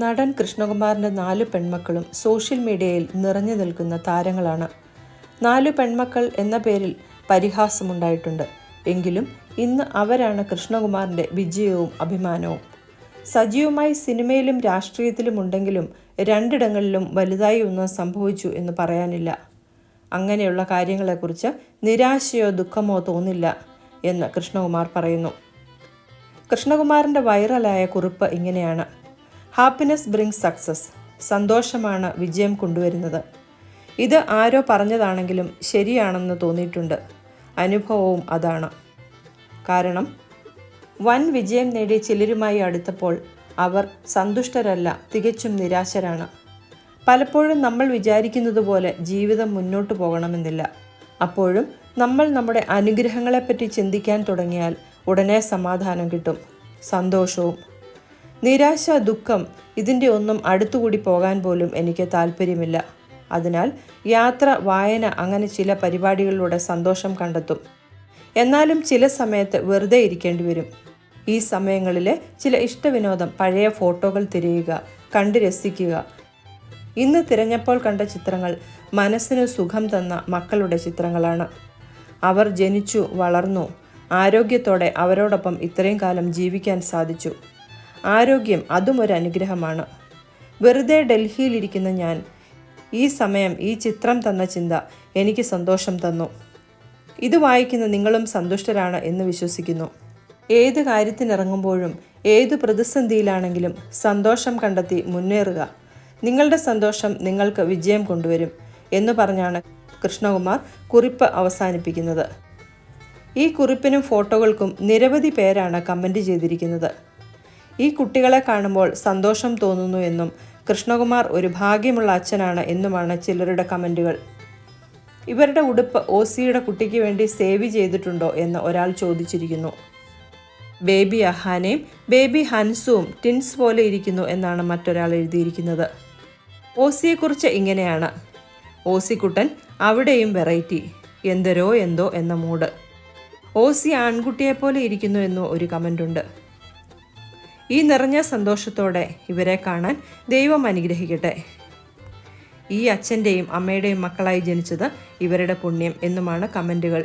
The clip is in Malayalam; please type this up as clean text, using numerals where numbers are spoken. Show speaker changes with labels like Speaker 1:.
Speaker 1: നടൻ കൃഷ്ണകുമാറിൻ്റെ 4 പെൺമക്കളും സോഷ്യൽ മീഡിയയിൽ നിറഞ്ഞു നിൽക്കുന്ന താരങ്ങളാണ്. 4 പെൺമക്കൾ എന്ന പേരിൽ പരിഹാസമുണ്ടായിട്ടുണ്ട്. എങ്കിലും ഇന്ന് അവരാണ് കൃഷ്ണകുമാറിൻ്റെ വിജയവും അഭിമാനവും. സജീവമായി സിനിമയിലും രാഷ്ട്രീയത്തിലും ഉണ്ടെങ്കിലും 2 ഇടങ്ങളിലും വലുതായി ഒന്നും സംഭവിച്ചു എന്ന് പറയാനില്ല. അങ്ങനെയുള്ള കാര്യങ്ങളെക്കുറിച്ച് നിരാശയോ ദുഃഖമോ തോന്നില്ല എന്ന് കൃഷ്ണകുമാർ പറയുന്നു. കൃഷ്ണകുമാറിൻ്റെ വൈറലായ കുറിപ്പ് ഇങ്ങനെയാണ്: ഹാപ്പിനെസ് ബ്രിങ്സ് സക്സസ്. സന്തോഷമാണ് വിജയം കൊണ്ടുവരുന്നത്. ഇത് ആരോ പറഞ്ഞതാണെങ്കിലും ശരിയാണെന്ന് തോന്നിയിട്ടുണ്ട്. അനുഭവവും അതാണ്. കാരണം വൻ വിജയം നേടി ചിലരുമായി അടുത്തപ്പോൾ അവർ സന്തുഷ്ടരല്ല, തികച്ചും നിരാശരാണ്. പലപ്പോഴും നമ്മൾ വിചാരിക്കുന്നത് പോലെ ജീവിതം മുന്നോട്ട് പോകണമെന്നില്ല. അപ്പോഴും നമ്മൾ നമ്മുടെ അനുഗ്രഹങ്ങളെപ്പറ്റി ചിന്തിക്കാൻ തുടങ്ങിയാൽ ഉടനെ സമാധാനം കിട്ടും, സന്തോഷവും. നിരാശ, ദുഃഖം ഇതിൻ്റെ ഒന്നും അടുത്തുകൂടി പോകാൻ പോലും എനിക്ക് താല്പര്യമില്ല. അതിനാൽ യാത്ര, വായന അങ്ങനെ ചില പരിപാടികളിലൂടെ സന്തോഷം കണ്ടെത്തും. എന്നാലും ചില സമയത്ത് വെറുതെ ഇരിക്കേണ്ടി വരും. ഈ സമയങ്ങളിലെ ചില ഇഷ്ടവിനോദം പഴയ ഫോട്ടോകൾ തിരയുക, കണ്ട് രസിക്കുക. ഇന്ന് തിരഞ്ഞപ്പോൾ കണ്ട ചിത്രങ്ങൾ മനസ്സിന് സുഖം തന്ന മക്കളുടെ ചിത്രങ്ങളാണ്. അവർ ജനിച്ചു, വളർന്നു, ആരോഗ്യത്തോടെ അവരോടൊപ്പം ഇത്രയും കാലം ജീവിക്കാൻ സാധിച്ചു. ആരോഗ്യം അതും ഒരു അനുഗ്രഹമാണ്. വെറുതെ ഡൽഹിയിലിരിക്കുന്ന ഞാൻ ഈ സമയം ഈ ചിത്രം തന്ന ചിന്ത എനിക്ക് സന്തോഷം തന്നു. ഇത് വായിക്കുന്ന നിങ്ങളും സന്തുഷ്ടരാണ് എന്ന് വിശ്വസിക്കുന്നു. ഏത് കാര്യത്തിനിറങ്ങുമ്പോഴും ഏതു പ്രതിസന്ധിയിലാണെങ്കിലും സന്തോഷം കണ്ടെത്തി മുന്നേറുക. നിങ്ങളുടെ സന്തോഷം നിങ്ങൾക്ക് വിജയം കൊണ്ടുവരും എന്ന് പറഞ്ഞാണ് കൃഷ്ണകുമാർ കുറിപ്പ് അവസാനിപ്പിക്കുന്നത്. ഈ കുറിപ്പിനും ഫോട്ടോകൾക്കും നിരവധി പേരാണ് കമൻറ്റ് ചെയ്തിരിക്കുന്നത്. ഈ കുട്ടികളെ കാണുമ്പോൾ സന്തോഷം തോന്നുന്നു എന്നും കൃഷ്ണകുമാർ ഒരു ഭാഗ്യമുള്ള അച്ഛനാണ് എന്നുമാണ് ചിലരുടെ കമൻറ്റുകൾ. ഇവരുടെ ഉടുപ്പ് ഓസിയുടെ കുട്ടിക്ക് വേണ്ടി സേവ് ചെയ്തിട്ടുണ്ടോ എന്ന് ഒരാൾ ചോദിച്ചിരിക്കുന്നു. ബേബി അഹാനയും ബേബി ഹൻസുവും ടിൻസ് പോലെ ഇരിക്കുന്നു എന്നാണ് മറ്റൊരാൾ എഴുതിയിരിക്കുന്നത്. ഓസിയെക്കുറിച്ച് ഇങ്ങനെയാണ്: ഓസിക്കുട്ടൻ അവിടെയും വെറൈറ്റി, എന്തരോ എന്തോ എന്ന മൂഡ്. ഓസി ആൺകുട്ടിയെപ്പോലെ ഇരിക്കുന്നു എന്നും ഒരു കമൻ്റുണ്ട്. ഈ നിറഞ്ഞ സന്തോഷത്തോടെ ഇവരെ കാണാൻ ദൈവം അനുഗ്രഹിക്കട്ടെ. ഈ അച്ഛൻ്റെയും അമ്മയുടെയും മക്കളായി ജനിച്ചത് ഇവരുടെ പുണ്യം എന്നുമാണ് കമൻറ്റുകൾ.